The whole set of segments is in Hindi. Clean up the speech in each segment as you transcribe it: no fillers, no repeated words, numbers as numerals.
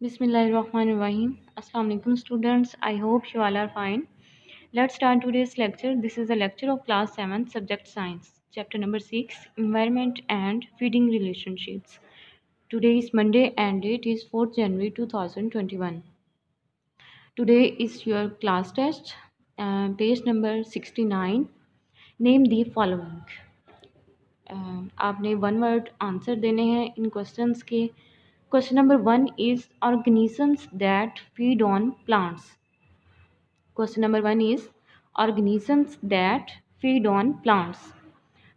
Bismillahirrahmanirrahim. Assalamu alaikum students. I hope you all are fine. Let's start today's lecture. This is a lecture of class 7 subject science. Chapter number 6 environment and feeding relationships. Today is Monday and date is 4th January 2021. Today is your class test. Page number 69. Name the following. आपने वन वर्ड आंसर देने हैं इन क्वेश्चंस के. Question number 1 is organisms that feed on plants. Question number 1 is organisms that feed on plants.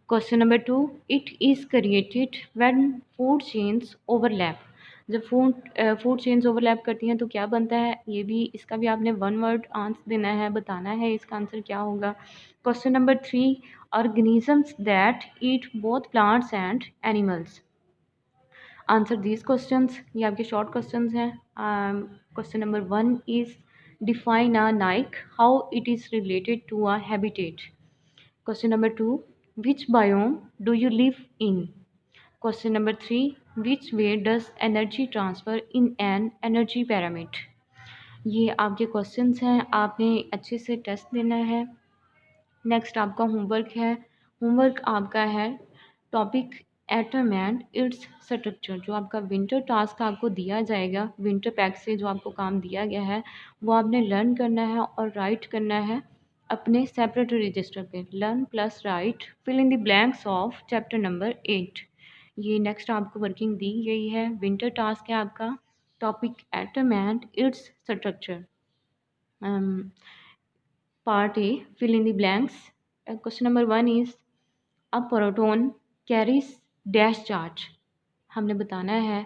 Question number 2, it is created when food chains overlap. जब फूड चेन्स ओवरलैप करती हैं तो क्या बनता है, ये भी इसका भी आपने वन वर्ड आंसर देना है, बताना है इसका आंसर क्या होगा. Question number 3, organisms that eat both plants and animals. Answer these questions. ये आपके शॉर्ट क्वेश्चंस हैं. Question number 1 is define a niche, how it is related to a habitat. Question number 2, which biome do you live in? Question number 3, which way does energy transfer in an energy pyramid? ये आपके क्वेश्चंस हैं, आपने अच्छे से टेस्ट देना है. नेक्स्ट आपका होमवर्क है. होमवर्क आपका है topic atom and its structure. जो आपका विंटर टास्क आपको दिया जाएगा, विंटर पैक से जो आपको काम दिया गया है वो आपने लर्न करना है और राइट करना है अपने सेपरेट रजिस्टर पे. Learn plus write fill in the blanks of chapter number 8. ये नेक्स्ट आपको वर्किंग दी गई है. विंटर टास्क है आपका topic atom and its structure. Part A, fill in the blanks. Question number 1 is a proton carries dash charge. हमने बताना है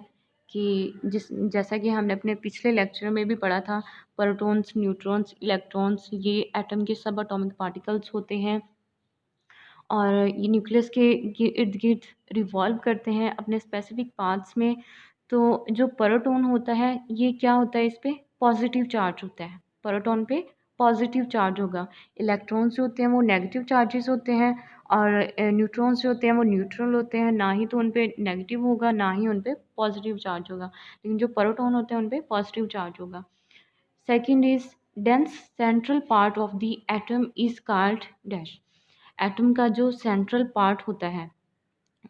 कि जैसा कि हमने अपने पिछले लेक्चर में भी पढ़ा था, प्रोटॉन्स, न्यूट्रॉन्स, इलेक्ट्रॉन्स ये एटम के सब एटॉमिक पार्टिकल्स होते हैं और ये न्यूक्लियस के इर्द गिर्द रिवॉल्व करते हैं अपने स्पेसिफिक पाथ्स में. तो जो प्रोटॉन होता है ये क्या होता है, इस पर पॉजिटिव चार्ज होता है. प्रोटॉन पे पॉजिटिव चार्ज होगा. इलेक्ट्रॉन्स जो होते हैं वो नेगेटिव चार्जेस होते हैं और न्यूट्रॉन्स जो होते हैं वो न्यूट्रल होते हैं. ना ही तो उन पे नेगेटिव होगा ना ही उन पे पॉजिटिव चार्ज होगा, लेकिन जो प्रोटॉन होते हैं उन पे पॉजिटिव चार्ज होगा. Second is dense central part of the atom is called dash. Atom का जो सेंट्रल पार्ट होता है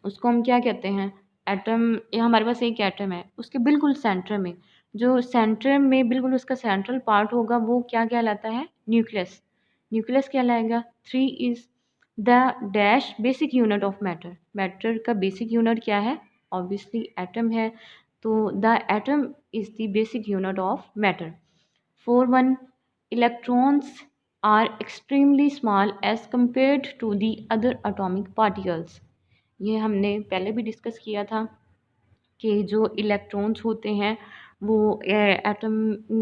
उसको हम क्या कहते हैं. एटम, ये हमारे पास एक एटम है, उसके बिल्कुल सेंटर में, जो सेंटर में बिल्कुल उसका सेंट्रल पार्ट होगा वो क्या कहलाता है, न्यूक्लियस. न्यूक्लियस कहलाएगा. 3 is the dash basic unit of matter. Matter का बेसिक यूनिट क्या है, ऑब्वियसली एटम है, तो the atom is the basic unit of matter. 4.1 electrons are extremely small as compared to the other atomic particles. ये हमने पहले भी डिस्कस किया था कि जो इलेक्ट्रॉन्स होते हैं वो एटम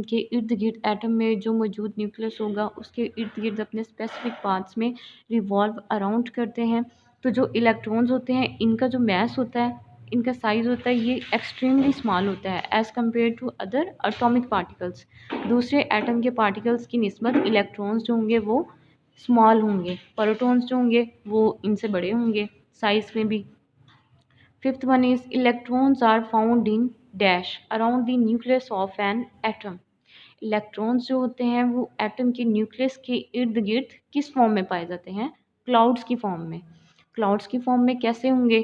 के इर्द गिर्द, एटम में जो मौजूद न्यूक्लियस होगा उसके इर्द गिर्द अपने स्पेसिफिक पार्ट्स में रिवॉल्व अराउंड करते हैं. तो जो इलेक्ट्रॉन्स होते हैं इनका जो मैस होता है, इनका साइज़ होता है, ये एक्सट्रीमली स्मॉल होता है as compared to other atomic particles. दूसरे एटम के पार्टिकल्स की निस्बत इलेक्ट्रॉन्स जो होंगे वो स्मॉल होंगे, प्रोटॉन्स जो होंगे वो इनसे बड़े होंगे साइज़ में भी. 5th one is electrons are found in dash around the nucleus of an atom. Electrons जो होते हैं वो एटम के न्यूक्लियस के इर्द गिर्द किस फॉर्म में पाए जाते हैं, क्लाउड्स की फॉर्म में. क्लाउड्स की फॉर्म में कैसे होंगे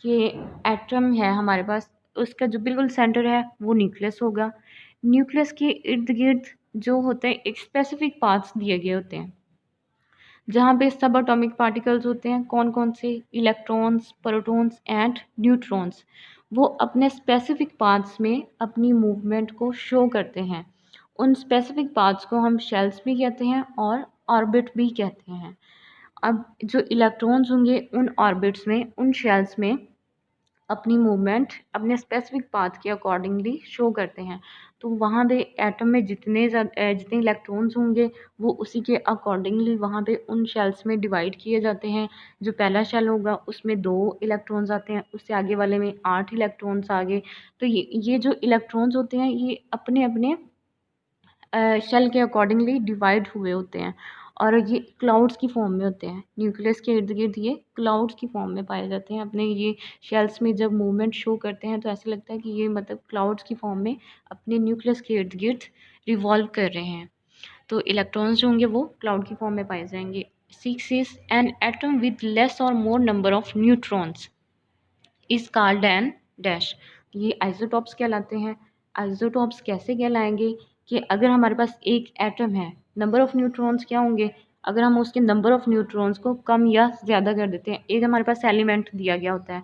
कि एटम है हमारे पास, उसका जो बिल्कुल सेंटर है वो न्यूक्लियस होगा. न्यूक्लियस के इर्द गिर्द जो होते हैं एक स्पेसिफिक पाथ्स दिए गए होते हैं जहाँ पे सब एटॉमिक पार्टिकल्स होते हैं. कौन कौन से, इलेक्ट्रॉन्स, प्रोटॉन्स एंड न्यूट्रॉन्स. वो अपने स्पेसिफिक पाथ्स में अपनी मूवमेंट को शो करते हैं. उन स्पेसिफिक पाथ्स को हम शेल्स भी कहते हैं और ऑर्बिट भी कहते हैं. अब जो इलेक्ट्रॉन्स होंगे उन ऑर्बिट्स में, उन शेल्स में अपनी मूवमेंट अपने स्पेसिफिक पाथ के अकॉर्डिंगली शो करते हैं. तो वहाँ पे एटम में जितने इलेक्ट्रॉन्स होंगे वो उसी के अकॉर्डिंगली वहाँ पे उन शेल्स में डिवाइड किए जाते हैं. जो पहला शेल होगा उसमें 2 इलेक्ट्रॉन्स आते हैं, उससे आगे वाले में 8 इलेक्ट्रॉन्स आ गए. तो ये जो इलेक्ट्रॉन्स होते हैं ये अपने अपने शेल के अकॉर्डिंगली डिवाइड हुए होते हैं और ये क्लाउड्स की फॉर्म में होते हैं। न्यूक्लियस के इर्द गिर्द ये क्लाउड्स की फॉर्म में पाए जाते हैं। अपने ये शेल्स में जब मूवमेंट शो करते हैं तो ऐसा लगता है कि ये मतलब क्लाउड्स की फॉर्म में अपने न्यूक्लियस के इर्द गिर्द रिवॉल्व कर रहे हैं। तो इलेक्ट्रॉन्स जो होंगे वो क्लाउड की फॉर्म में पाए जाएंगे। 6 is an atom with less और more number of neutrons is called n dash. ये आइसोटॉप्स कहलाते हैं। आइसोटॉप्स कैसे कहलाएंगे कि अगर हमारे पास एक एटम है, नंबर ऑफ न्यूट्रॉन्स क्या होंगे, अगर हम उसके नंबर ऑफ न्यूट्रॉन्स को कम या ज़्यादा कर देते हैं। एक हमारे पास एलिमेंट दिया गया होता है,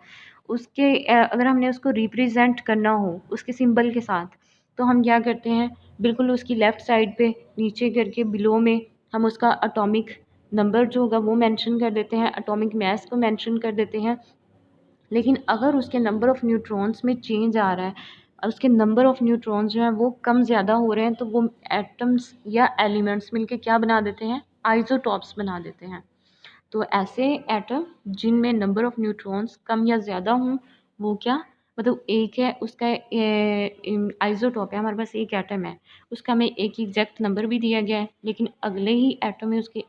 उसके अगर हमने उसको रिप्रेजेंट करना हो उसके सिंबल के साथ, तो हम क्या करते हैं, बिल्कुल उसकी लेफ़्ट साइड पे नीचे करके बिलो में हम उसका एटॉमिक नंबर जो होगा वो मेंशन कर देते हैं, एटॉमिक मास को मेंशन कर देते हैं। लेकिन अगर उसके नंबर ऑफ़ न्यूट्रॉन्स में चेंज आ रहा है, उसके नंबर ऑफ़ न्यूट्रॉन्स जो हैं वो कम ज़्यादा हो रहे हैं, तो वो एटम्स या एलिमेंट्स मिलके क्या बना देते हैं, आइसोटॉप्स बना देते हैं। तो ऐसे एटम जिनमें नंबर ऑफ़ न्यूट्रॉन्स कम या ज़्यादा हों, वो क्या मतलब एक है उसका आइसोटॉप है, हमारे पास एक एटम है, उसका हमें एक एग्जैक्ट नंबर भी दिया गया है, लेकिन अगले ही एटम में उसके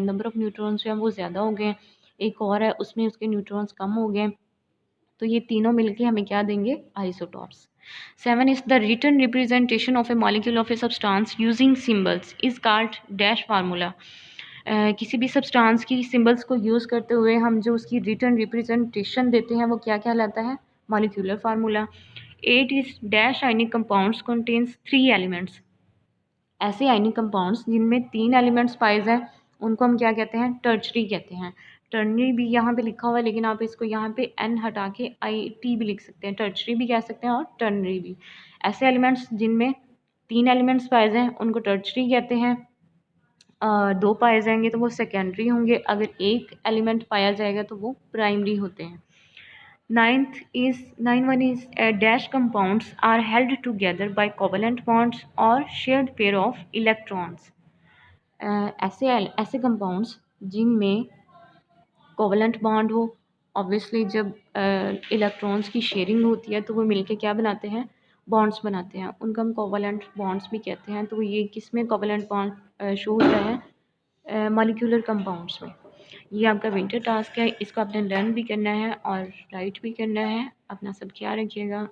नंबर ऑफ़ न्यूट्रॉन्स जो हैं वो ज़्यादा हो गए हैं, एक और है उसमें उसके न्यूट्रॉन्स कम हो गए हैं। तो ये तीनों मिलके हमें क्या देंगे, isotopes. 7 is the written representation of a molecule of a substance using symbols is called dash formula. किसी भी सब्सटेंस की सिंबल्स को यूज़ करते हुए हम जो उसकी रिटन रिप्रेजेंटेशन देते हैं वो क्या कहलाता है, molecular formula. 8 is dash ionic compounds contains 3 elements. ऐसे आयनिक कंपाउंड्स जिनमें 3 एलिमेंट्स पाए जाएं उनको हम क्या कहते हैं, टर्शरी कहते हैं। टर्नरी भी यहाँ पे लिखा हुआ है, लेकिन आप इसको यहाँ पे एन हटा के आई टी भी लिख सकते हैं, टर्शरी भी कह सकते हैं और टर्नरी भी। ऐसे एलिमेंट्स जिनमें 3 एलिमेंट्स पाए जाएं उनको टर्शरी कहते हैं। 2 पाए जाएंगे तो वो सेकेंडरी होंगे, अगर एक एलिमेंट पाया जाएगा तो वो प्राइमरी होते हैं। 9 is dash compounds are held together by covalent bonds और shared pair of electrons। ऐसे कंपाउंड्स जिनमें कोवलेंट बॉन्ड हो, ऑब्वियसली जब इलेक्ट्रॉन्स की शेयरिंग होती है तो वो मिलके क्या बनाते हैं, बॉन्ड्स बनाते हैं, उनको हम कोवलेंट बॉन्ड्स भी कहते हैं। तो ये किस में कोवलेंट बॉन्ड शो होता है, मॉलिक्यूलर कंपाउंड्स में। ये आपका विंटर टास्क है, इसको आपने लर्न भी करना है और राइट भी करना है। अपना सब ख्याल रखिएगा।